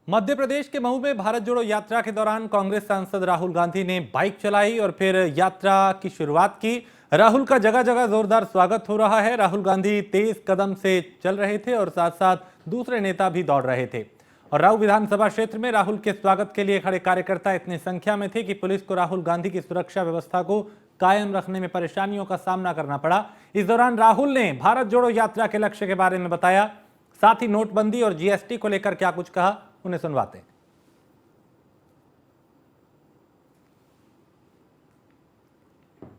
मध्य प्रदेश के महू में भारत जोड़ो यात्रा के दौरान कांग्रेस सांसद राहुल गांधी ने बाइक चलाई और फिर यात्रा की शुरुआत की। राहुल का जगह जगह जोरदार स्वागत हो रहा है। राहुल गांधी तेज कदम से चल रहे थे और साथ साथ दूसरे नेता भी दौड़ रहे थे। और राऊ विधानसभा क्षेत्र में राहुल के स्वागत के लिए खड़े कार्यकर्ता इतनी संख्या में थे कि पुलिस को राहुल गांधी की सुरक्षा व्यवस्था को कायम रखने में परेशानियों का सामना करना पड़ा। इस दौरान राहुल ने भारत जोड़ो यात्रा के लक्ष्य के बारे में बताया, साथ ही नोटबंदी और जीएसटी को लेकर क्या कुछ कहा, उन्हें सुनवाते हैं।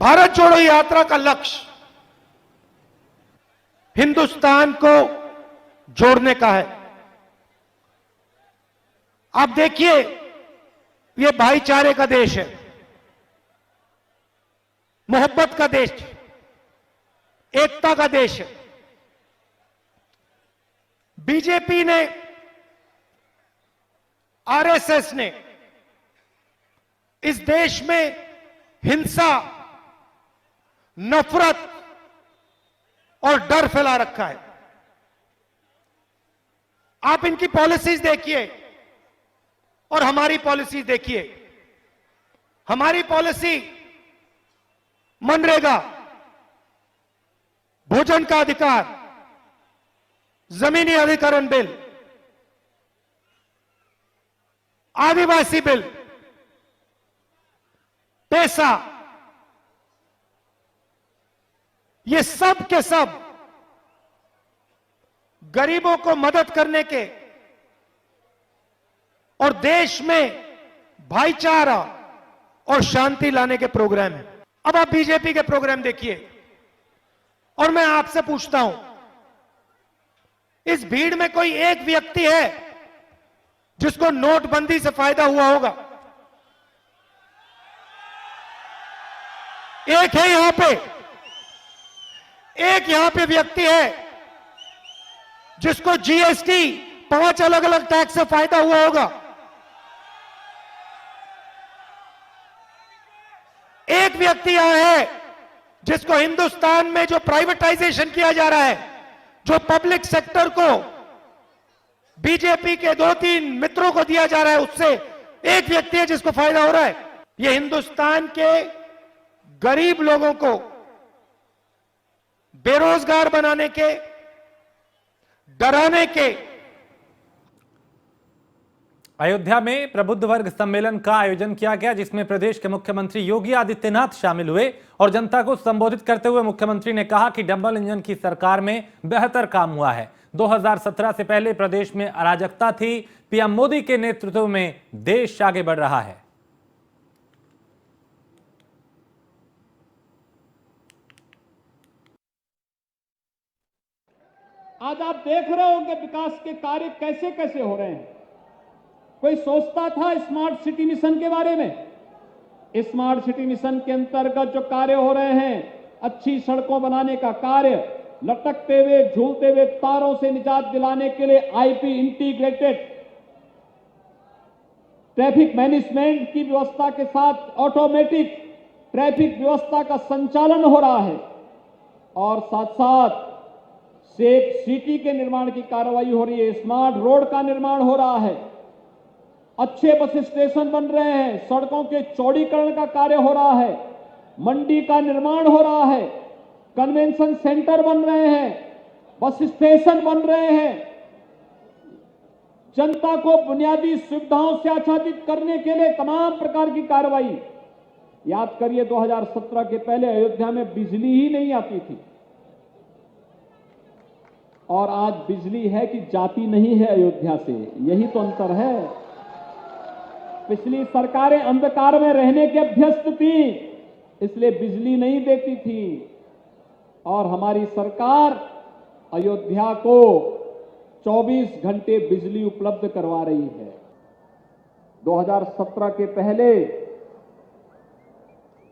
भारत जोड़ो यात्रा का लक्ष्य हिंदुस्तान को जोड़ने का है। आप देखिए, ये भाईचारे का देश है, मोहब्बत का देश है, एकता का देश है। बीजेपी ने, आरएसएस ने इस देश में हिंसा, नफरत और डर फैला रखा है। आप इनकी पॉलिसीज देखिए और हमारी पॉलिसीज देखिए। हमारी पॉलिसी मनरेगा, भोजन का अधिकार, जमीनी अधिकरण बिल, आदिवासी बिल, पैसा, ये सब के सब गरीबों को मदद करने के और देश में भाईचारा और शांति लाने के प्रोग्राम है। अब आप बीजेपी के प्रोग्राम देखिए और मैं आपसे पूछता हूं, इस भीड़ में कोई एक व्यक्ति है जिसको नोटबंदी से फायदा हुआ होगा? एक है यहां पे, एक यहां पे व्यक्ति है जिसको जीएसटी 5 अलग अलग टैक्स से फायदा हुआ होगा? एक व्यक्ति यहां है जिसको हिंदुस्तान में जो प्राइवेटाइजेशन किया जा रहा है, जो पब्लिक सेक्टर को बीजेपी के 2-3 मित्रों को दिया जा रहा है, उससे एक व्यक्ति है जिसको फायदा हो रहा है? ये हिंदुस्तान के गरीब लोगों को बेरोजगार बनाने के, डराने के। अयोध्या में प्रबुद्ध वर्ग सम्मेलन का आयोजन किया गया, जिसमें प्रदेश के मुख्यमंत्री योगी आदित्यनाथ शामिल हुए और जनता को संबोधित करते हुए मुख्यमंत्री ने कहा कि डबल इंजन की सरकार में बेहतर काम हुआ है। 2017 से पहले प्रदेश में अराजकता थी, पीएम मोदी के नेतृत्व में देश आगे बढ़ रहा है। आज आप देख रहे हो कि विकास के कार्य कैसे कैसे हो रहे हैं। कोई सोचता था स्मार्ट सिटी मिशन के बारे में? स्मार्ट सिटी मिशन के अंतर्गत जो कार्य हो रहे हैं, अच्छी सड़कों बनाने का कार्य, लटकते हुए झूलते हुए तारों से निजात दिलाने के लिए आईपी इंटीग्रेटेड ट्रैफिक मैनेजमेंट की व्यवस्था के साथ ऑटोमेटिक ट्रैफिक व्यवस्था का संचालन हो रहा है और साथ साथ सेफ सिटी के निर्माण की कार्रवाई हो रही है। स्मार्ट रोड का निर्माण हो रहा है, अच्छे बस स्टेशन बन रहे हैं, सड़कों के चौड़ीकरण का कार्य हो रहा है, मंडी का निर्माण हो रहा है, कन्वेंशन सेंटर बन रहे हैं, बस स्टेशन बन रहे हैं। जनता को बुनियादी सुविधाओं से आच्छादित करने के लिए तमाम प्रकार की कार्रवाई। याद करिए, 2017 के पहले अयोध्या में बिजली ही नहीं आती थी और आज बिजली है कि जाती नहीं है अयोध्या से। यही तो अंतर है। पिछली सरकारें अंधकार में रहने के अभ्यस्त थी, इसलिए बिजली नहीं देती थी और हमारी सरकार अयोध्या को 24 घंटे बिजली उपलब्ध करवा रही है। 2017 के पहले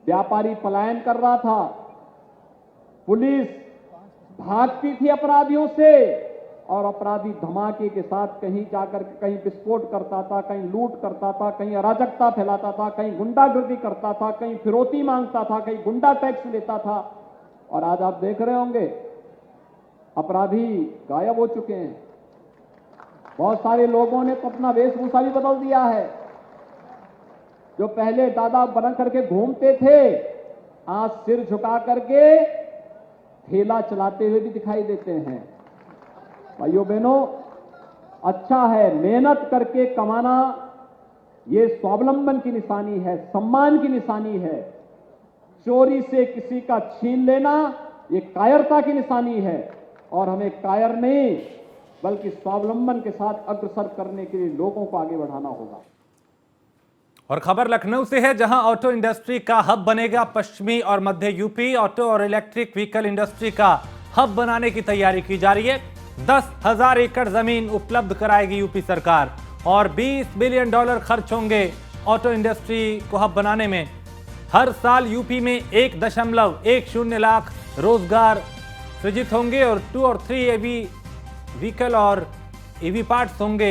व्यापारी पलायन कर रहा था, पुलिस भागती थी अपराधियों से और अपराधी धमाके के साथ कहीं जाकर कहीं विस्फोट करता था, कहीं लूट करता था, कहीं अराजकता फैलाता था, कहीं गुंडागर्दी करता था, कहीं फिरौती मांगता था, कहीं गुंडा टैक्स लेता था। और आज आप देख रहे होंगे अपराधी गायब हो चुके हैं। बहुत सारे लोगों ने तो अपना वेशभूषा भी बदल दिया है। जो पहले दादा बन करके घूमते थे, आज सिर झुका करके ठेला चलाते हुए भी दिखाई देते हैं। भाइयों बहनों, अच्छा है, मेहनत करके कमाना ये स्वावलंबन की निशानी है, सम्मान की निशानी है। चोरी से किसी का छीन लेना ये कायरता की निशानी है, और हमें कायर नहीं बल्कि स्वावलंबन के साथ अग्रसर करने के लिए लोगों को आगे बढ़ाना होगा। और खबर लखनऊ से है, जहां ऑटो इंडस्ट्री का हब बनेगा पश्चिमी और मध्य यूपी। ऑटो और इलेक्ट्रिक व्हीकल इंडस्ट्री का हब बनाने की तैयारी की जा रही है। 10,000 एकड़ जमीन उपलब्ध कराएगी यूपी सरकार और $20 बिलियन खर्च होंगे ऑटो इंडस्ट्री को हब बनाने में। हर साल यूपी में 1.10 लाख रोजगार सृजित होंगे और 2 और 3 EV व्हीकल और EV पार्ट्स होंगे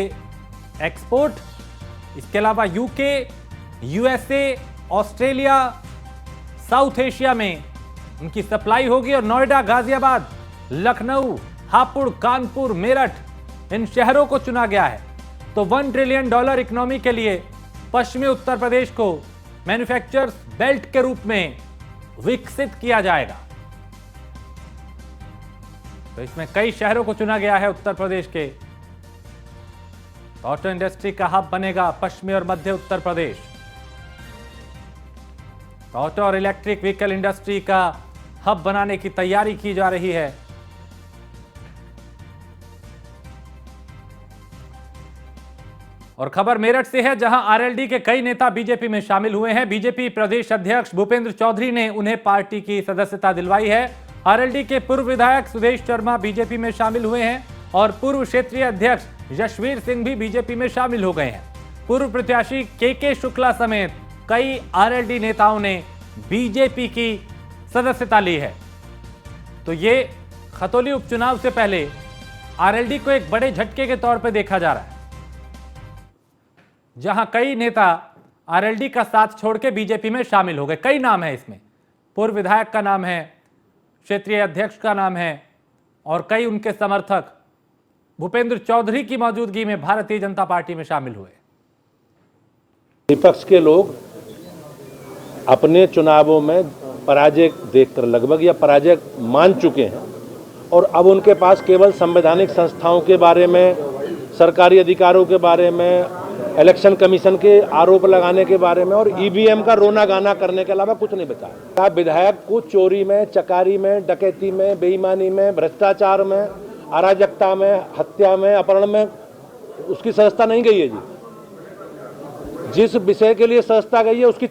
एक्सपोर्ट। इसके अलावा UK, USA, Australia, south Asia में उनकी सप्लाई होगी। और नोएडा, गाजियाबाद, लखनऊ, हापुड़, कानपुर, मेरठ इन शहरों को चुना गया है। तो $1 ट्रिलियन इकोनॉमी के लिए पश्चिमी उत्तर प्रदेश को मैन्युफैक्चरर्स बेल्ट के रूप में विकसित किया जाएगा। तो इसमें कई शहरों को चुना गया है उत्तर प्रदेश के। ऑटो इंडस्ट्री का हब बनेगा पश्चिमी और मध्य उत्तर प्रदेश। ऑटो और इलेक्ट्रिक व्हीकल इंडस्ट्री का हब बनाने की तैयारी की जा रही है। और खबर मेरठ से है, जहां आरएलडी के कई नेता बीजेपी में शामिल हुए हैं। बीजेपी प्रदेश अध्यक्ष भूपेंद्र चौधरी ने उन्हें पार्टी की सदस्यता दिलवाई है। आरएलडी के पूर्व विधायक सुदेश शर्मा बीजेपी में शामिल हुए हैं और पूर्व क्षेत्रीय अध्यक्ष यशवीर सिंह भी बीजेपी में शामिल हो गए हैं। पूर्व प्रत्याशी के शुक्ला समेत कई आरएलडी नेताओं ने बीजेपी की सदस्यता ली है। तो ये खतौली उपचुनाव से पहले आरएलडी को एक बड़े झटके के तौर पर देखा जा रहा है, जहां कई नेता आरएलडी का साथ छोड़ के बीजेपी में शामिल हो गए। कई नाम है इसमें, पूर्व विधायक का नाम है, क्षेत्रीय अध्यक्ष का नाम है और कई उनके समर्थक भूपेंद्र चौधरी की मौजूदगी में भारतीय जनता पार्टी में शामिल हुए। विपक्ष के लोग अपने चुनावों में पराजय देखकर लगभग या पराजय मान चुके हैं और अब उनके पास केवल संवैधानिक संस्थाओं के बारे में, सरकारी अधिकारों के बारे में, इलेक्शन कमीशन के आरोप लगाने के बारे में और ईवीएम का रोना गाना करने के अलावा कुछ नहीं बचा है। विधायक को चोरी में, चकारी में, डकैती में, बेईमानी में, भ्रष्टाचार में, अराजकता में, हत्या में, अपहरण में उसकी सजता नहीं गई है जी। जिस विषय के लिए सजता गई है उसकी।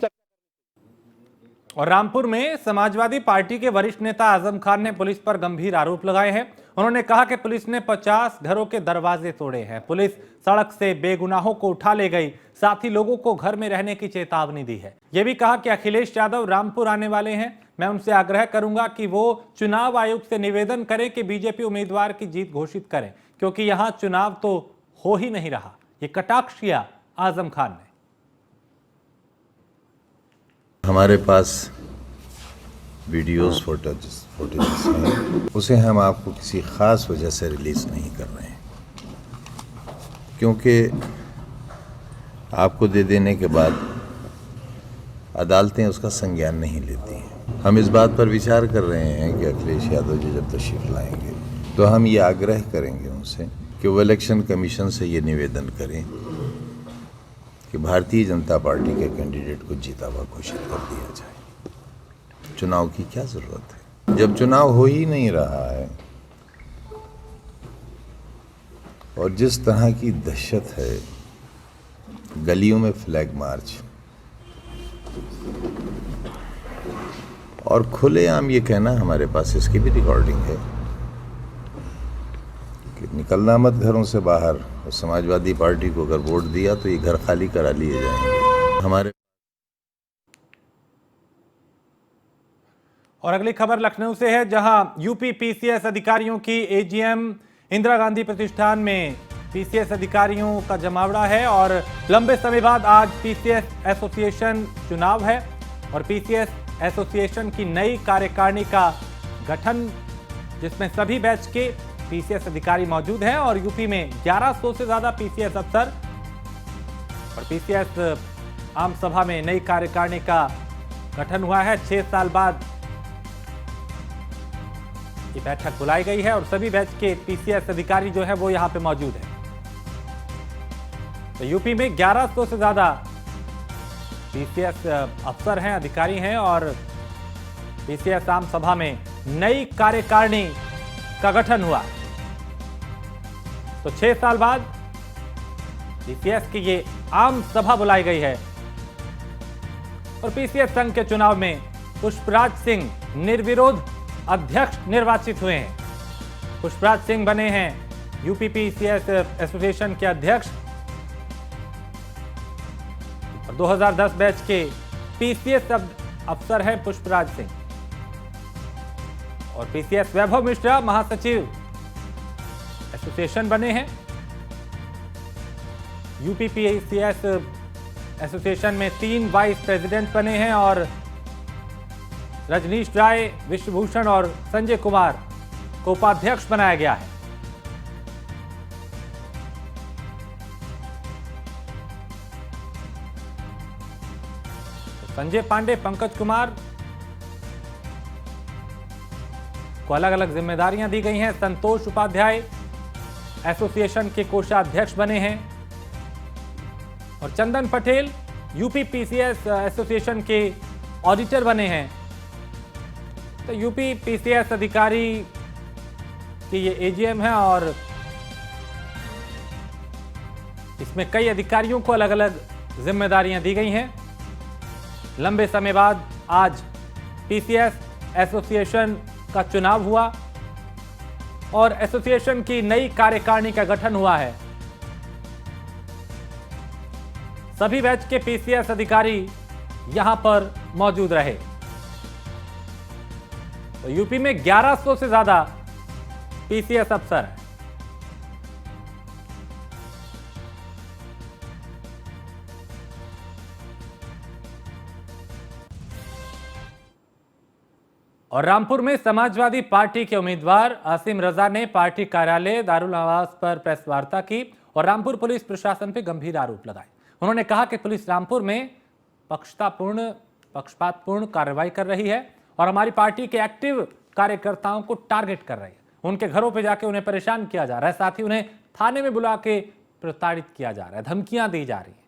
और रामपुर में समाजवादी पार्टी के वरिष्ठ नेता आजम खान ने पुलिस पर गंभीर आरोप लगाए हैं। उन्होंने कहा कि पुलिस ने 50 घरों के दरवाजे तोड़े हैं, पुलिस सड़क से बेगुनाहों को उठा ले गई, साथ ही लोगों को घर में रहने की चेतावनी दी है। यह भी कहा कि अखिलेश यादव रामपुर आने वाले हैं, मैं उनसे आग्रह करूंगा कि वो चुनाव आयोग से निवेदन करें कि बीजेपी उम्मीदवार की जीत घोषित करें, क्योंकि यहां चुनाव तो हो ही नहीं रहा। ये कटाक्ष किया आजम खान ने। हमारे पास वीडियोस फोटोजेस हैं, उसे हम आपको किसी ख़ास वजह से रिलीज़ नहीं कर रहे हैं, क्योंकि आपको दे देने के बाद अदालतें उसका संज्ञान नहीं लेती हैं। हम इस बात पर विचार कर रहे हैं कि अखिलेश यादव जी जब तशरीफ लाएंगे तो हम ये आग्रह करेंगे उनसे कि वो इलेक्शन कमीशन से ये निवेदन करें कि भारतीय जनता पार्टी के कैंडिडेट को जीता हुआ घोषित कर दिया जाए। चुनाव की क्या जरूरत है जब चुनाव हो ही नहीं रहा है। और जिस तरह की दहशत है, गलियों में फ्लैग मार्च और खुलेआम ये कहना, हमारे पास इसकी भी रिकॉर्डिंग है कि निकलना मत घरों से बाहर, और समाजवादी पार्टी को अगर वोट दिया तो ये घर खाली करा लिए जाएंगे हमारे। और अगली खबर लखनऊ से है, जहां यूपी पीसीएस अधिकारियों की एजीएम इंदिरा गांधी प्रतिष्ठान में पीसीएस अधिकारियों का जमावड़ा है और लंबे समय बाद आज पीसीएस एसोसिएशन चुनाव है और पीसीएस एसोसिएशन की नई कार्यकारिणी का गठन, जिसमें सभी बैच के पीसीएस अधिकारी मौजूद हैं और यूपी में 1100 से ज्यादा पीसीएस अफसर और पीसीएस आम सभा में नई कार्यकारिणी का गठन हुआ है। 6 साल बाद ये बैठक बुलाई गई है और सभी बैच के पीसीएस अधिकारी जो है वो यहां पे मौजूद है। तो यूपी में 1100 से ज्यादा पीसीएस अफसर हैं, अधिकारी हैं और पीसीएस आम सभा में नई कार्यकारिणी का गठन हुआ। तो 6 साल बाद पीसीएस की ये आम सभा बुलाई गई है और पीसीएस संघ के चुनाव में पुष्पराज सिंह निर्विरोध अध्यक्ष निर्वाचित हुए हैं। पुष्पराज सिंह बने हैं यूपी पीसीएस एसोसिएशन के अध्यक्ष और 2010 बैच के पीसीएस अफसर हैं पुष्पराज सिंह और पीसीएस वैभव मिश्रा महासचिव एसोसिएशन बने हैं। यूपी पीसीएस एसोसिएशन में 3 वाइस प्रेसिडेंट बने हैं और रजनीश राय, विश्वभूषण और संजय कुमार को उपाध्यक्ष बनाया गया है। संजय पांडे, पंकज कुमार को अलग अलग जिम्मेदारियां दी गई हैं। संतोष उपाध्याय एसोसिएशन के कोषाध्यक्ष बने हैं और चंदन पटेल यूपी पीसीएस एसोसिएशन के ऑडिटर बने हैं। तो यूपी पीसीएस अधिकारी की ये एजीएम है और इसमें कई अधिकारियों को अलग अलग जिम्मेदारियां दी गई हैं। लंबे समय बाद आज पीसीएस एसोसिएशन का चुनाव हुआ और एसोसिएशन की नई कार्यकारिणी का गठन हुआ है। सभी बैच के पीसीएस अधिकारी यहां पर मौजूद रहे। तो यूपी में 1100 से ज्यादा पीसीएस अफसर हैं। और रामपुर में समाजवादी पार्टी के उम्मीदवार आसिम रजा ने पार्टी कार्यालय दारुल आवास पर प्रेस वार्ता की और रामपुर पुलिस प्रशासन पर गंभीर आरोप लगाए। उन्होंने कहा कि पुलिस रामपुर में पक्षपातपूर्ण कार्रवाई कर रही है और हमारी पार्टी के एक्टिव कार्यकर्ताओं को टारगेट कर रही है। उनके घरों पे जाके उन्हें परेशान किया जा रहा है, साथ ही उन्हें थाने में बुला के प्रताड़ित किया जा रहा है, धमकियां दी जा रही है।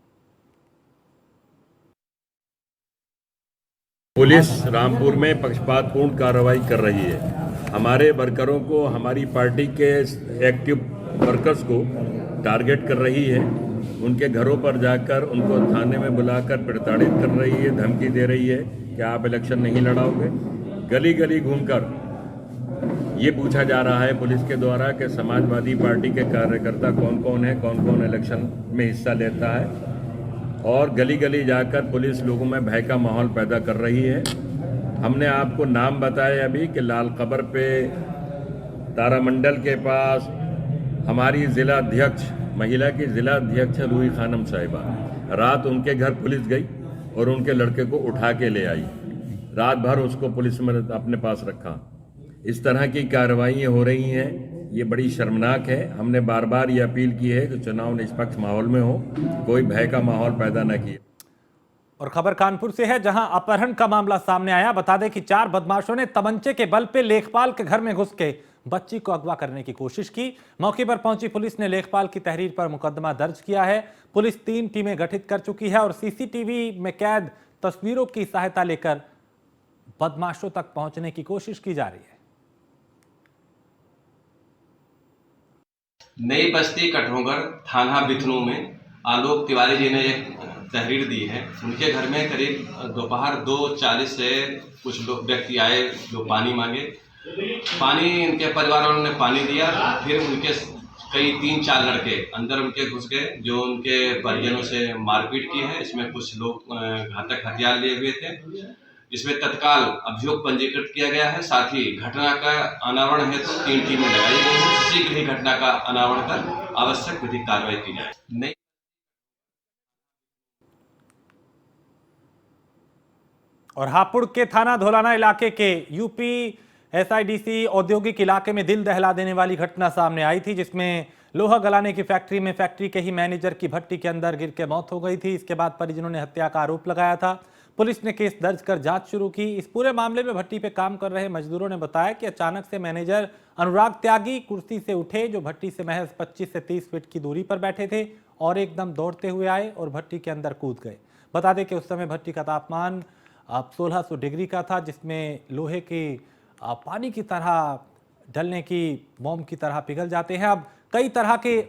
पुलिस रामपुर में पक्षपातपूर्ण कार्रवाई कर रही है। हमारे वर्करों को, हमारी पार्टी के एक्टिव वर्कर्स को टारगेट कर रही है। उनके घरों पर जाकर उनको थाने में बुलाकर प्रताड़ित कर रही है, धमकी दे रही है कि आप इलेक्शन नहीं लड़ाओगे। गली गली घूमकर ये पूछा जा रहा है पुलिस के द्वारा कि समाजवादी पार्टी के कार्यकर्ता कौन कौन है, कौन कौन इलेक्शन में हिस्सा लेता है, और गली गली जाकर पुलिस लोगों में भय का माहौल पैदा कर रही है। हमने आपको नाम बताए अभी कि लाल कबर पे तारामंडल के पास हमारी जिला अध्यक्ष, महिला की जिला अध्यक्ष रूही खानम साहिबा, रात उनके घर पुलिस गई और उनके लड़के को उठा के ले आई। रात भर उसको पुलिस में अपने पास रखा। इस तरह की कार्रवाइयाँ हो रही हैं, ये बड़ी शर्मनाक है। हमने बार बार ये अपील की है कि चुनाव निष्पक्ष माहौल में हो, कोई भय का माहौल पैदा न किए। और खबर कानपुर से है, जहां अपहरण का मामला सामने आया। बता दें कि 4 बदमाशों ने तमंचे के बल पे लेखपाल के घर में घुस के बच्ची को अगवा करने की कोशिश की। मौके पर पहुंची पुलिस ने लेखपाल की तहरीर पर मुकदमा दर्ज किया है। पुलिस 3 टीमें गठित कर चुकी है और सीसीटीवी में कैद तस्वीरों की सहायता लेकर बदमाशों तक पहुंचने की कोशिश की जा रही है। नई बस्ती कटोगर थाना बिथनू में आलोक तिवारी जी ने एक तहरीर दी है। उनके घर में करीब दोपहर 2:40 से कुछ लोग व्यक्ति आए जो पानी मांगे। पानी इनके परिवार वालों ने पानी दिया, फिर उनके कई 3-4 लड़के अंदर उनके घुस गए जो उनके परिजनों से मारपीट की है। इसमें कुछ लोग घातक हथियार लिए हुए थे। इसमें तत्काल अभियोग पंजीकृत किया गया है। साथ ही घटना का अनावरण हेतु 3 टीमें लगाई गई हैं। शीघ्र ही घटना का अनावरण कर आवश्यक विधिक कार्रवाई की जाए। और हापुड़ के थाना धौलाना इलाके के यूपी एसआईडीसी औद्योगिक इलाके में दिल दहला देने वाली घटना सामने आई थी, जिसमें लोहा गलाने की फैक्ट्री में फैक्ट्री के ही मैनेजर की भट्टी के अंदर गिर के मौत हो गई थी। इसके बाद परिजनों ने हत्या का आरोप लगाया था। पुलिस ने केस दर्ज कर जांच शुरू की। इस पूरे मामले में भट्टी पे काम कर रहे मजदूरों ने बताया कि अचानक से मैनेजर अनुराग त्यागी कुर्सी से उठे, जो भट्टी से महज 25 से 30 फीट की दूरी पर बैठे थे, और एकदम दौड़ते हुए आए और भट्टी के अंदर कूद गए। बता दें कि उस समय भट्टी का तापमान 1600 डिग्री का था, जिसमें लोहे की पानी की तरह डलने की मोम की तरह पिघल जाते हैं। अब कई तरह के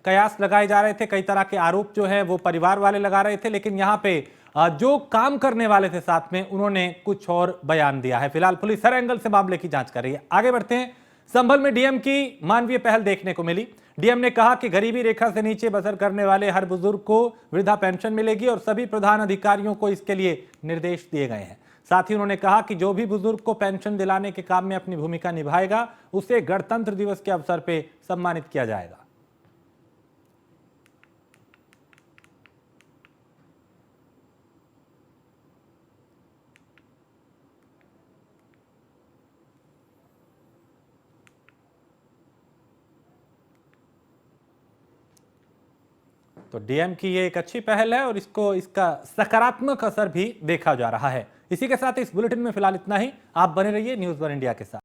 कयास लगाए जा रहे थे, कई तरह के आरोप जो है वो परिवार वाले लगा रहे थे, लेकिन यहाँ पे जो काम करने वाले थे साथ में, उन्होंने कुछ और बयान दिया है। फिलहाल पुलिस हर एंगल से मामले की जांच कर रही है। आगे बढ़ते हैं। संभल में डीएम की मानवीय पहल देखने को मिली। डीएम ने कहा कि गरीबी रेखा से नीचे बसर करने वाले हर बुजुर्ग को वृद्धा पेंशन मिलेगी और सभी प्रधान अधिकारियों को इसके लिए निर्देश दिए गए हैं। साथ ही उन्होंने कहा कि जो भी बुजुर्ग को पेंशन दिलाने के काम में अपनी भूमिका निभाएगा, उसे गणतंत्र दिवस के अवसर पर सम्मानित किया जाएगा। तो डीएम की ये एक अच्छी पहल है और इसका सकारात्मक असर भी देखा जा रहा है। इसी के साथ इस बुलेटिन में फिलहाल इतना ही। आप बने रहिए न्यूज़ वन इंडिया के साथ।